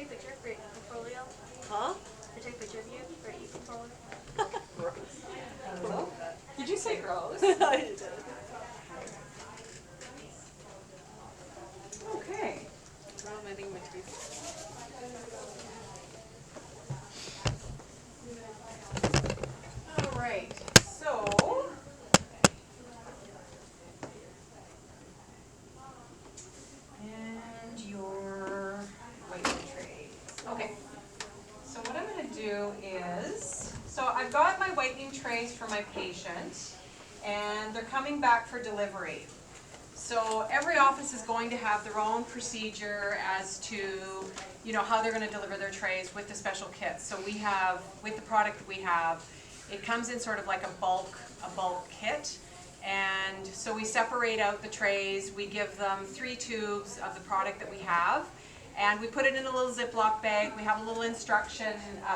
take a picture for your portfolio? Huh? Can I take a picture of you for your portfolio? Hello? Did you say Rose? I did. Okay. Experimenting my teeth. All right. So, and your whitening trays. Okay. So what I'm going to do is, so I've got my whitening trays for my patient, and they're coming back for delivery. So every office is going to have their own procedure as to, you know, how they're going to deliver their trays with the special kits. So we have, with the product that we have, it comes in sort of like a bulk kit. And so we separate out the trays, we give them 3 tubes of the product that we have, and we put it in a little Ziploc bag. We have a little instruction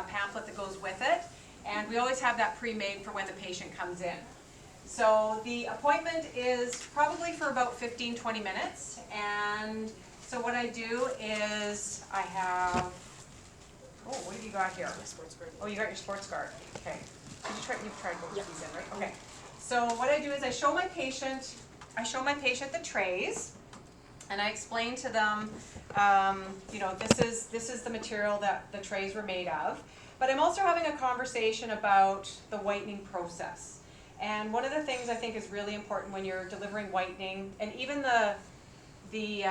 pamphlet that goes with it, and we always have that pre-made for when the patient comes in. So the appointment is probably for about 15-20 minutes, and so what I do is I have, oh, what have you got here? My sports card. Oh, you got your sports card. Okay. You've tried both of these in, right? Okay. So what I do is I show my patient the trays, and I explain to them, you know, this is the material that the trays were made of. But I'm also having a conversation about the whitening process. And one of the things I think is really important when you're delivering whitening, and even the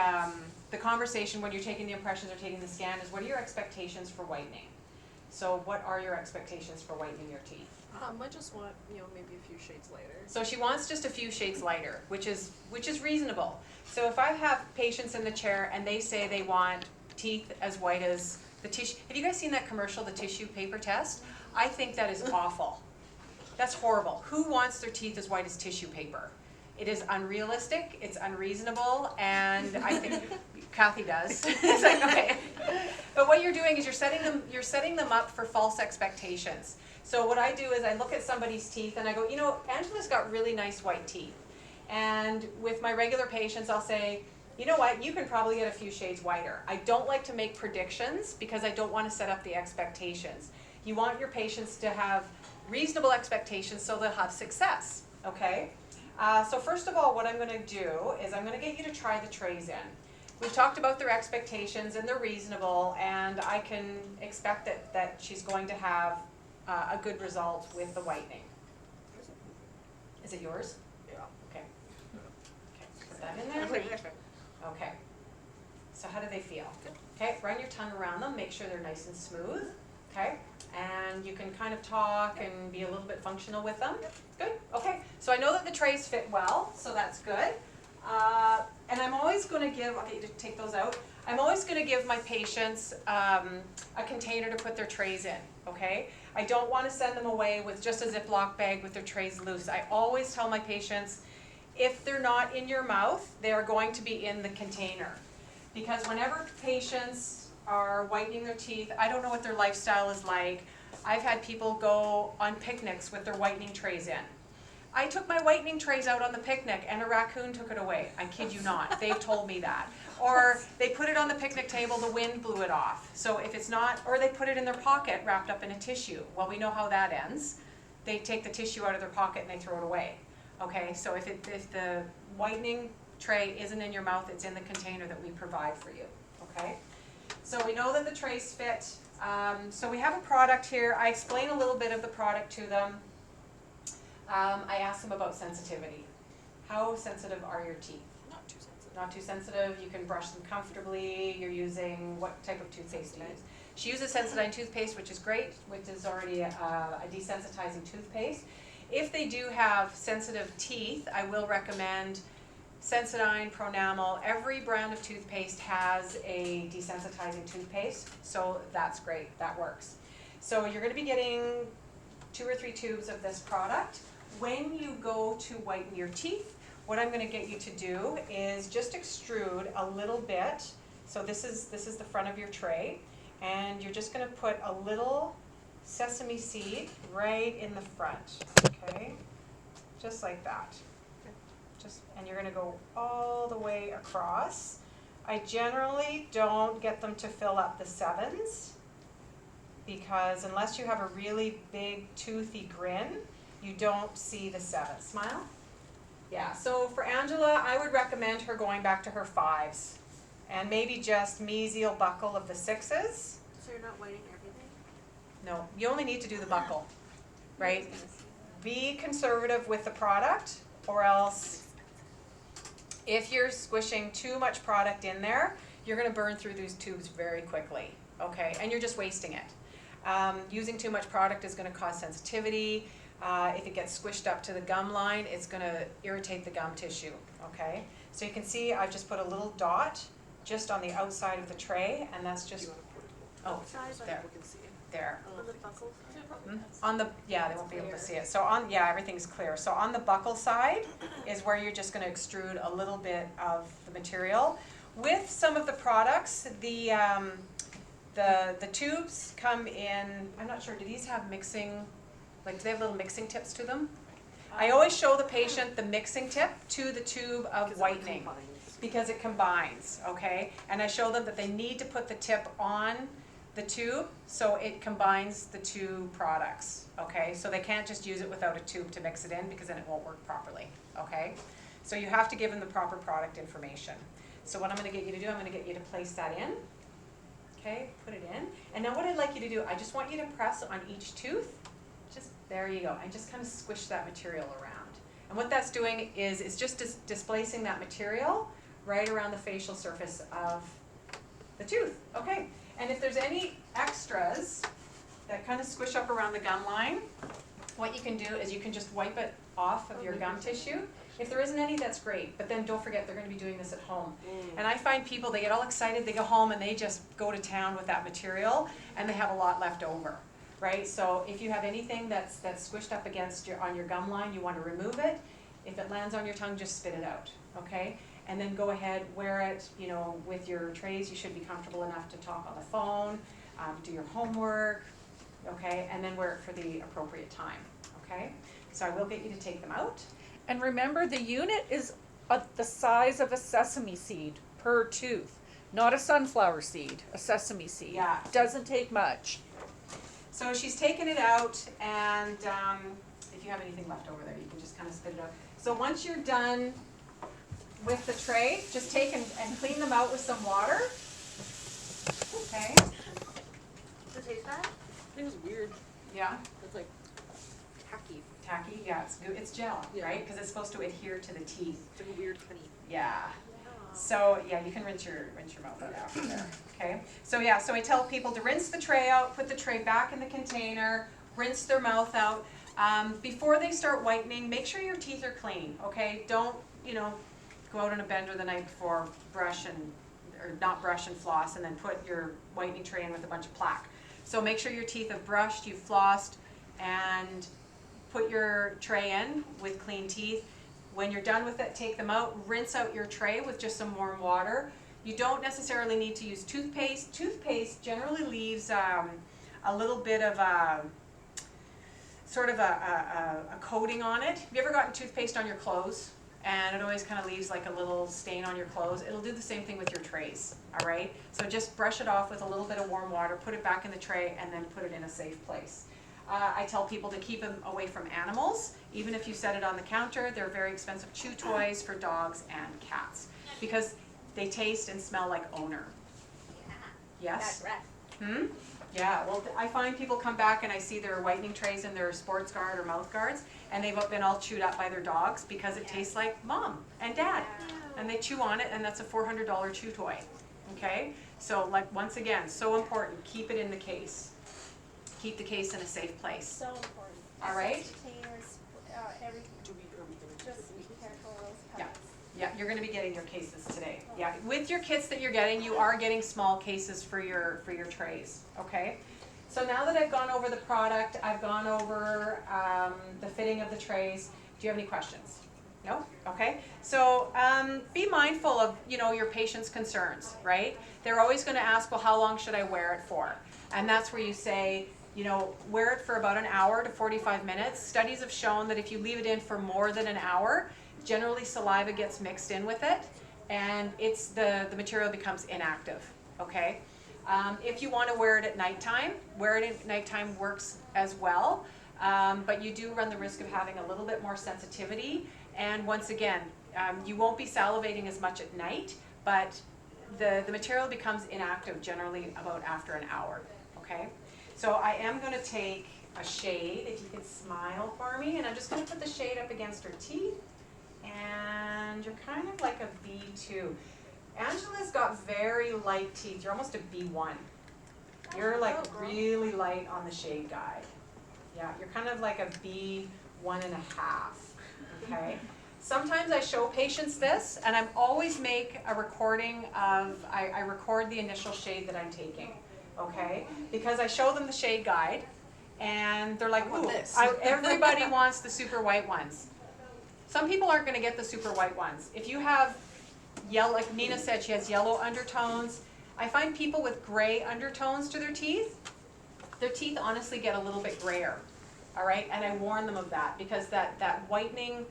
conversation when you're taking the impressions or taking the scan, is what are your expectations for whitening? So what are your expectations for whitening your teeth? I just want, maybe a few shades lighter. So she wants just a few shades lighter, which is reasonable. So if I have patients in the chair and they say they want teeth as white as the tissue, have you guys seen that commercial, the tissue paper test? I think that is awful. That's horrible. Who wants their teeth as white as tissue paper? It is unrealistic, it's unreasonable, and I think Kathy does. It's like, okay. But what you're doing is you're setting them up for false expectations. So what I do is I look at somebody's teeth and I go, you know, Angela's got really nice white teeth. And with my regular patients, I'll say, you know what, you can probably get a few shades whiter. I don't like to make predictions because I don't want to set up the expectations. You want your patients to have reasonable expectations so they'll have success, okay? So first of all, what I'm going to do is I'm going to get you to try the trays in. We've talked about their expectations and they're reasonable, and I can expect that she's going to have a good result with the whitening. Is it yours? Yeah. Okay. Okay, put that in there. Okay. So how do they feel? Okay, run your tongue around them, make sure they're nice and smooth. Okay, and you can kind of talk and be a little bit functional with them. Good, okay. So I know that the trays fit well, so that's good. And I'm always going to give, okay, take those out. I'm always going to give my patients a container to put their trays in, okay? I don't want to send them away with just a Ziploc bag with their trays loose. I always tell my patients, if they're not in your mouth, they are going to be in the container. Because whenever patients are whitening their teeth, I don't know what their lifestyle is like. I've had people go on picnics with their whitening trays in. I took my whitening trays out on the picnic and a raccoon took it away. I kid you not. They've told me that. Or they put it on the picnic table, the wind blew it off. So if it's not, or they put it in their pocket wrapped up in a tissue. Well, we know how that ends. They take the tissue out of their pocket and they throw it away. Okay, so if the whitening tray isn't in your mouth, it's in the container that we provide for you. Okay, so we know that the trays fit. So we have a product here. I explain a little bit of the product to them. I ask them about sensitivity. How sensitive are your teeth? Not too sensitive. Not too sensitive. You can brush them comfortably. You're using, what type of toothpaste do you use? She uses Sensodyne toothpaste, which is great, which is already a desensitizing toothpaste. If they do have sensitive teeth, I will recommend Sensodyne, Pronamel. Every brand of toothpaste has a desensitizing toothpaste, so that's great. That works. So you're going to be getting 2 or 3 tubes of this product. When you go to whiten your teeth, what I'm going to get you to do is just extrude a little bit. So this is the front of your tray, and you're just going to put a little sesame seed right in the front, okay? Just like that. And you're going to go all the way across. I generally don't get them to fill up the 7s because unless you have a really big toothy grin, you don't see the 7. Smile. Yeah, so for Angela, I would recommend her going back to her 5s and maybe just mesial buccal of the 6s. So you're not whitening everything? No, you only need to do the buccal, right? Be conservative with the product, or else if you're squishing too much product in there, you're going to burn through these tubes very quickly, okay? And you're just wasting it. Using too much product is going to cause sensitivity. If it gets squished up to the gum line, it's going to irritate the gum tissue, okay? So you can see I've just put a little dot just on the outside of the tray, and that's just, oh, there, People can see it. there. On the buckle? On the, yeah, they won't be able to see it. So on, yeah, everything's clear. So on the buccal side is where you're just gonna extrude a little bit of the material. With some of the products, the tubes come in, I'm not sure, do these have mixing, like do they have little mixing tips to them? I always show the patient the mixing tip to the tube of whitening because it combines, okay? And I show them that they need to put the tip on the tube so it combines the two products, okay? So they can't just use it without a tube to mix it in because then it won't work properly, okay? So you have to give them the proper product information. So what I'm gonna get you to do, I'm gonna get you to place that in, okay? Put it in. And now what I'd like you to do, I just want you to press on each tooth. Just, there you go, and just kind of squish that material around. And what that's doing is it's just displacing that material right around the facial surface of the tooth, okay? And if there's any extras that kind of squish up around the gum line, what you can do is you can just wipe it off of your gum tissue. If there isn't any, that's great, but then don't forget they're going to be doing this at home. And I find people, they get all excited, they go home and they just go to town with that material and they have a lot left over, right? So if you have anything that's squished up against on your gum line, you want to remove it. If it lands on your tongue, just spit it out, okay? And then go ahead, wear it, you know, with your trays. You should be comfortable enough to talk on the phone, do your homework, okay? And then wear it for the appropriate time, okay? So I will get you to take them out. And remember, the unit is the size of a sesame seed per tooth, not a sunflower seed, a sesame seed. Yeah. Doesn't take much. So she's taken it out, and if you have anything left over there, you can just kind of spit it out. So once you're done with the tray, just take and clean them out with some water. Okay? Does it taste bad? It was weird. Yeah. It's like tacky. Tacky, yeah, it's good. It's gel, Yeah. right? Because it's supposed to adhere to the teeth. It's like a weird honey. Yeah. So yeah, you can rinse your mouth out after there. Okay. So yeah, so I tell people to rinse the tray out, put the tray back in the container, rinse their mouth out. Before they start whitening, make sure your teeth are clean. Okay. Don't, you know, go out on a bender the night before, or not brush and floss, and then put your whitening tray in with a bunch of plaque. So make sure your teeth have brushed, you've flossed, and put your tray in with clean teeth. When you're done with it, take them out, rinse out your tray with just some warm water. You don't necessarily need to use toothpaste. Toothpaste generally leaves a little bit of a coating on it. Have you ever gotten toothpaste on your clothes? And it always kind of leaves like a little stain on your clothes. It'll do the same thing with your trays, all right? So just brush it off with a little bit of warm water, put it back in the tray, and then put it in a safe place. I tell people to keep them away from animals. Even if you set it on the counter, they're very expensive chew toys for dogs and cats because they taste and smell like owner. Yeah. Yes? Bad breath. Yeah, well, I find people come back and I see their whitening trays and their sports guard or mouth guards, and they've been all chewed up by their dogs because it tastes like mom and dad. And they chew on it, and that's a $400 chew toy, okay? So, like, once again, so important, keep it in the case. Keep the case in a safe place. So important. All right? Containers, everything. Just be careful of those Yeah. cuts. Yeah, you're gonna be getting your cases today. Yeah, with your kits that you're getting, you are getting small cases for your trays, okay? So now that I've gone over the product, I've gone over the fitting of the trays, do you have any questions? No? Okay. So be mindful of, you know, your patient's concerns, right? They're always gonna ask, well, how long should I wear it for? And that's where you say, you know, wear it for about an hour to 45 minutes. Studies have shown that if you leave it in for more than an hour, generally saliva gets mixed in with it, and it's the material becomes inactive, okay? If you want to wear it at nighttime, wear it at nighttime works as well, but you do run the risk of having a little bit more sensitivity, and once again, you won't be salivating as much at night, but the material becomes inactive generally about after an hour, okay? So I am going to take a shade, if you can smile for me, and I'm just going to put the shade up against her teeth, and you're kind of like a B2. Angela's got very light teeth, you're almost a B1. You're like really light on the shade guide. Yeah, you're kind of like a B1.5, okay? Sometimes I show patients this, and I'm always make a recording of, I record the initial shade that I'm taking, okay? Because I show them the shade guide, and they're like, ooh, everybody wants the super white ones. Some people aren't gonna get the super white ones. If you have yellow, like Nina said, she has yellow undertones. I find people with gray undertones to their teeth honestly get a little bit grayer, all right? And I warn them of that, because that whitening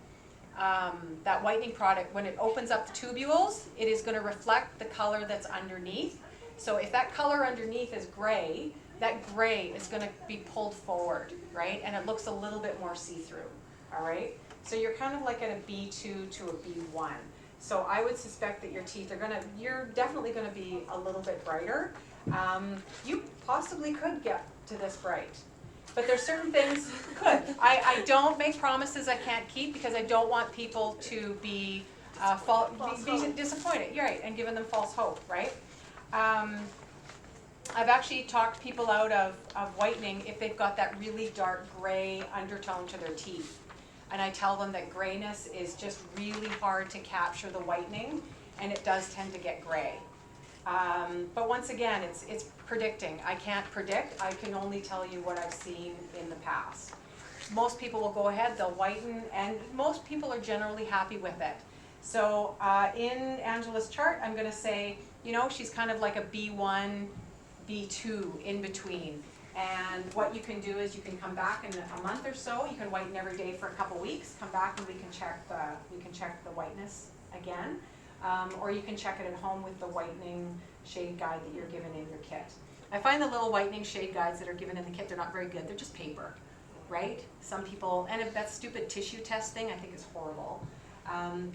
product, when it opens up the tubules, it is going to reflect the color that's underneath. So if that color underneath is gray, that gray is going to be pulled forward, right? And it looks a little bit more see-through, all right? So you're kind of like at a B2 to a B1. So I would suspect that your teeth are you're definitely going to be a little bit brighter. You possibly could get to this bright. But there's certain things, I don't make promises I can't keep, because I don't want people to be disappointed, you're right, and giving them false hope, right? I've actually talked people out of whitening if they've got that really dark gray undertone to their teeth. And I tell them that grayness is just really hard to capture the whitening, and it does tend to get gray. But once again, it's predicting. I can't predict, I can only tell you what I've seen in the past. Most people will go ahead, they'll whiten, and most people are generally happy with it. So in Angela's chart, I'm gonna say, she's kind of like a B1, B2 in between. And what you can do is you can come back in a month or so, you can whiten every day for a couple weeks, come back and we can check the whiteness again. Or you can check it at home with the whitening shade guide that you're given in your kit. I find the little whitening shade guides that are given in the kit, they're not very good, they're just paper, right? Some people, and if that stupid tissue test thing I think is horrible.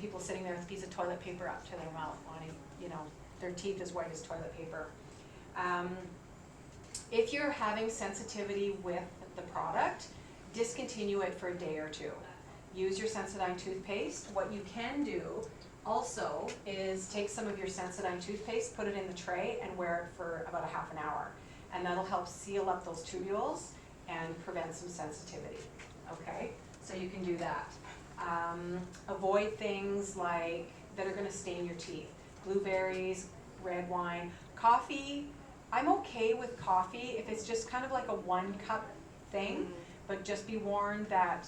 People sitting there with a piece of toilet paper up to their mouth wanting, their teeth as white as toilet paper. If you're having sensitivity with the product, discontinue it for a day or two. Use your Sensodyne toothpaste. What you can do also is take some of your Sensodyne toothpaste, put it in the tray, and wear it for about a half an hour. And that'll help seal up those tubules and prevent some sensitivity, okay? So you can do that. Avoid things like that are gonna stain your teeth. Blueberries, red wine, coffee. I'm okay with coffee if it's just kind of like a 1 cup thing, but just be warned that,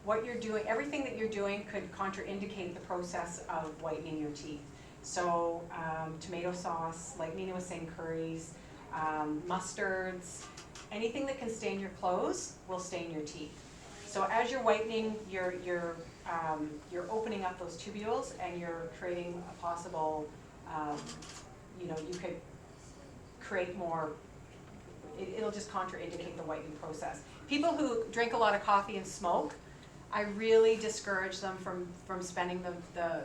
what you're doing, everything that you're doing could contraindicate the process of whitening your teeth. So tomato sauce, like Nina was saying, curries, mustards, anything that can stain your clothes will stain your teeth. So as you're whitening, you're opening up those tubules and you're creating a possible, you could create more, it'll just contraindicate the whitening process. People who drink a lot of coffee and smoke, I really discourage them from spending the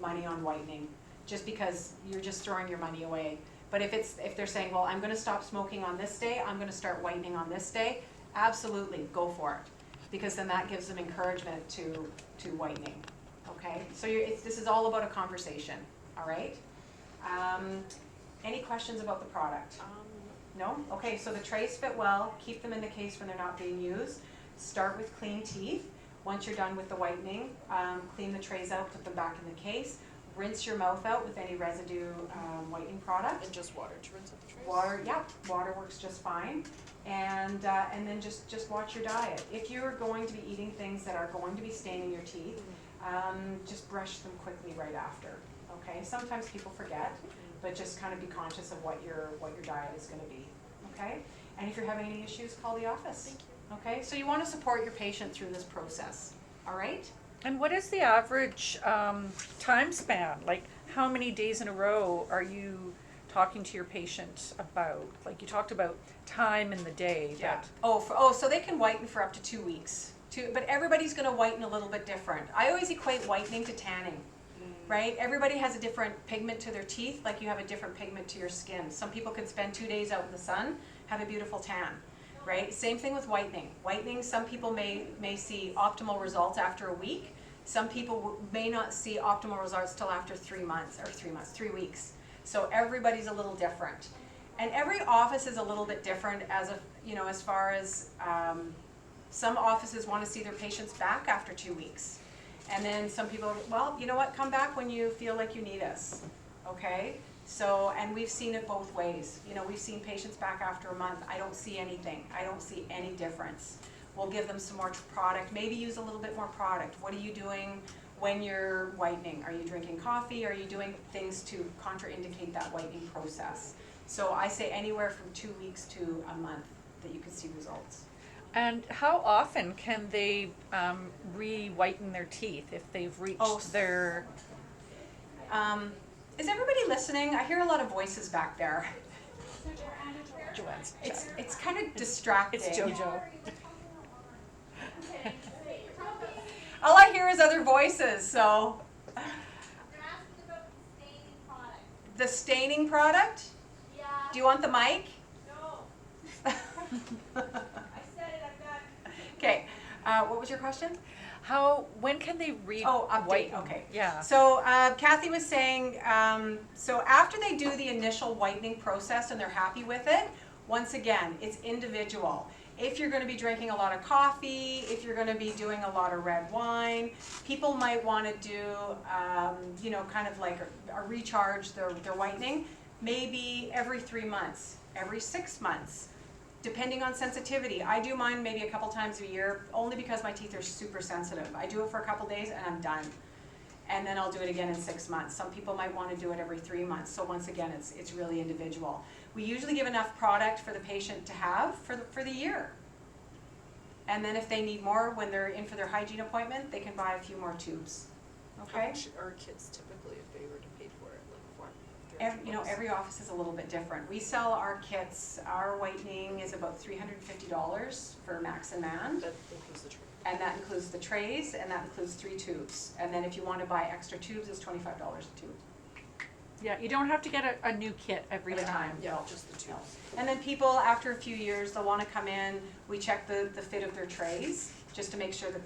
money on whitening, just because you're just throwing your money away. But if they're saying, well, I'm gonna stop smoking on this day, I'm gonna start whitening on this day, absolutely, go for it. Because then that gives them encouragement to whitening, okay? So this is all about a conversation, all right? Any questions about the product? No? Okay, so the trays fit well, keep them in the case when they're not being used. Start with clean teeth. Once you're done with the whitening, clean the trays out, put them back in the case. Rinse your mouth out with any residue whitening product. And just water to rinse out the trays? Water, yep, water works just fine. And then just watch your diet. If you're going to be eating things that are going to be staining your teeth, just brush them quickly right after, okay? Sometimes people forget, but just kind of be conscious of what your diet is going to be, okay? And if you're having any issues, call the office. Thank you. Okay, so you want to support your patient through this process, all right? And what is the average time span? Like, how many days in a row are you talking to your patient about? Like, you talked about time in the day. Yeah. That, So they can whiten for up to 2 weeks. But everybody's going to whiten a little bit different. I always equate whitening to tanning, right? Everybody has a different pigment to their teeth, like you have a different pigment to your skin. Some people can spend 2 days out in the sun, have a beautiful tan, right? Same thing with whitening. Whitening, some people may see optimal results after a week. Some people may not see optimal results till after 3 weeks. So everybody's a little different. And every office is a little bit different as far as some offices want to see their patients back after 2 weeks. And then some people, well, you know what, come back when you feel like you need us, okay? So, and we've seen it both ways. We've seen patients back after a month. I don't see anything. I don't see any difference. We'll give them some more product, maybe use a little bit more product. What are you doing when you're whitening? Are you drinking coffee? Are you doing things to contraindicate that whitening process? So I say anywhere from 2 weeks to a month that you can see results. and how often can they re-whiten their teeth if they've reached their... Is everybody listening? I hear a lot of voices back there. Joanne's It's kind of distracting. It's JoJo. All I hear is other voices, so. They're asking about the staining product. The staining product? Yeah. Do you want the mic? No. I said it, I'm done. Okay, what was your question? When can they Update, whiten? okay. Yeah. So Kathy was saying, so after they do the initial whitening process and they're happy with it, once again, it's individual. If you're going to be drinking a lot of coffee, if you're going to be doing a lot of red wine, people might want to do, kind of like a recharge their whitening, maybe every 3 months, every 6 months. Depending on sensitivity. I do mine maybe a couple times a year, only because my teeth are super sensitive. I do it for a couple days and I'm done. And then I'll do it again in 6 months. Some people might want to do it every 3 months. So once again, it's really individual. We usually give enough product for the patient to have for the year. And then if they need more when they're in for their hygiene appointment, they can buy a few more tubes. Okay? How much are kids typically if they were to pay for it? Like what? Every office is a little bit different. We sell our kits. Our whitening is about $350 for Max and Man. That includes the tray. And that includes the trays, and that includes 3 tubes. And then if you want to buy extra tubes, it's $25 a tube. Yeah, you don't have to get a new kit every Every time. time. Yeah, No. just the two. No. And then people, after a few years, they'll want to come in. We check the fit of their trays, just to make sure that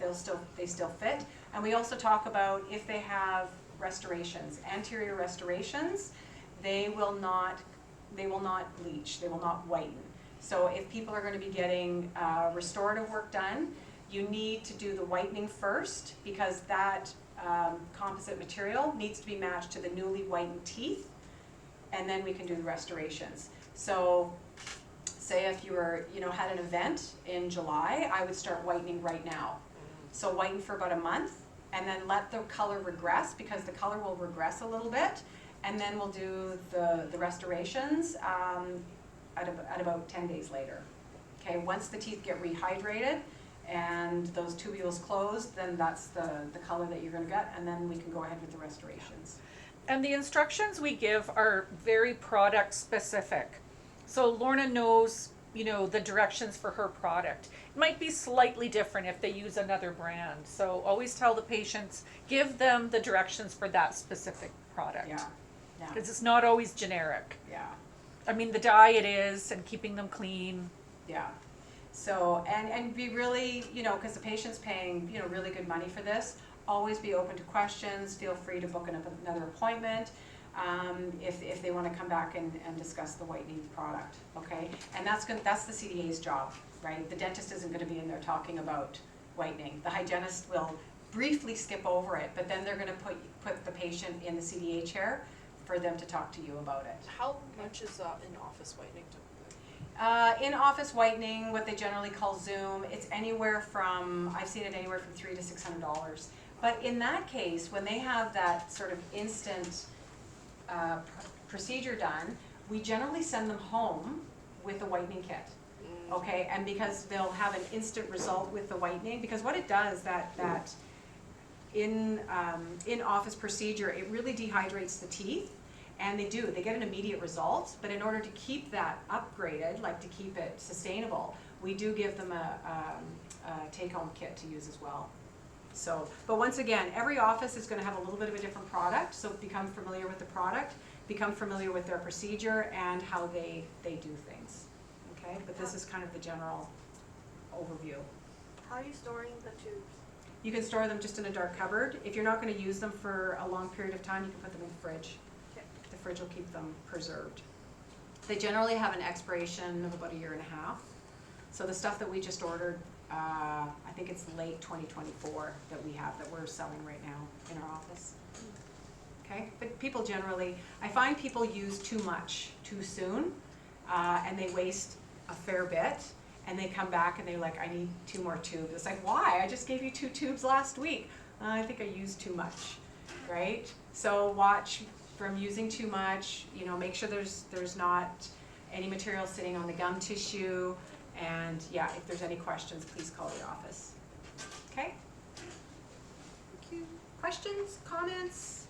they still fit. And we also talk about if they have restorations, anterior restorations, they will not bleach, they will not whiten. So if people are going to be getting restorative work done, you need to do the whitening first, because that composite material needs to be matched to the newly whitened teeth, and then we can do the restorations. So say if you were, had an event in July, I would start whitening right now. So whiten for about a month, and then let the color regress, because the color will regress a little bit, and then we'll do the restorations at about 10 days later. Okay, once the teeth get rehydrated and those tubules closed, then that's the color that you're going to get, and then we can go ahead with the restorations. And the instructions we give are very product specific. So Lorna knows, the directions for her product. It might be slightly different if they use another brand. So always tell the patients, give them the directions for that specific product. Yeah, Because it's not always generic. yeah. I mean, the diet is, and keeping them clean. Yeah. So, and be really, because the patient's paying, really good money for this, always be open to questions. Feel free to book another appointment if they want to come back and discuss the whitening product, okay? And that's the CDA's job, right? The dentist isn't going to be in there talking about whitening. The hygienist will briefly skip over it, but then they're going to put the patient in the CDA chair for them to talk to you about it. How much is in-office whitening typically? In-office whitening, what they generally call Zoom, it's anywhere from, I've seen it anywhere from $300 to $600. But in that case, when they have that sort of instant procedure done, we generally send them home with a whitening kit. Okay, and because they'll have an instant result with the whitening, because what it does, that in-office procedure, it really dehydrates the teeth. And they get an immediate result, but in order to keep that upgraded, like to keep it sustainable, we do give them a take-home kit to use as well. So, but once again, every office is gonna have a little bit of a different product, so become familiar with the product, become familiar with their procedure and how they do things, okay? But this is kind of the general overview. How are you storing the tubes? You can store them just in a dark cupboard. If you're not gonna use them for a long period of time, you can put them in the fridge. Okay. The fridge will keep them preserved. They generally have an expiration of about 1.5 years. So the stuff that we just ordered, I think it's late 2024 that we have, that we're selling right now in our office. Okay, but people generally, I find people use too much too soon, and they waste a fair bit, and they come back and they're like, I need 2 more tubes. It's like, why? I just gave you 2 tubes last week. I think I used too much, right? So watch from using too much, you know, make sure there's not any material sitting on the gum tissue, and yeah, if there's any questions, please call the office. Okay? Thank you. Questions, comments?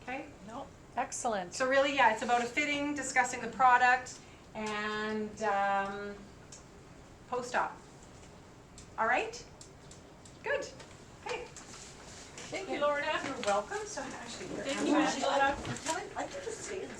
Okay? No, excellent. So really, yeah, it's about a fitting, discussing the product, and post-op. All right? Good. Okay. Thank you, Lorna. You're welcome. So actually, Thank you, Angela. I can just stay inside.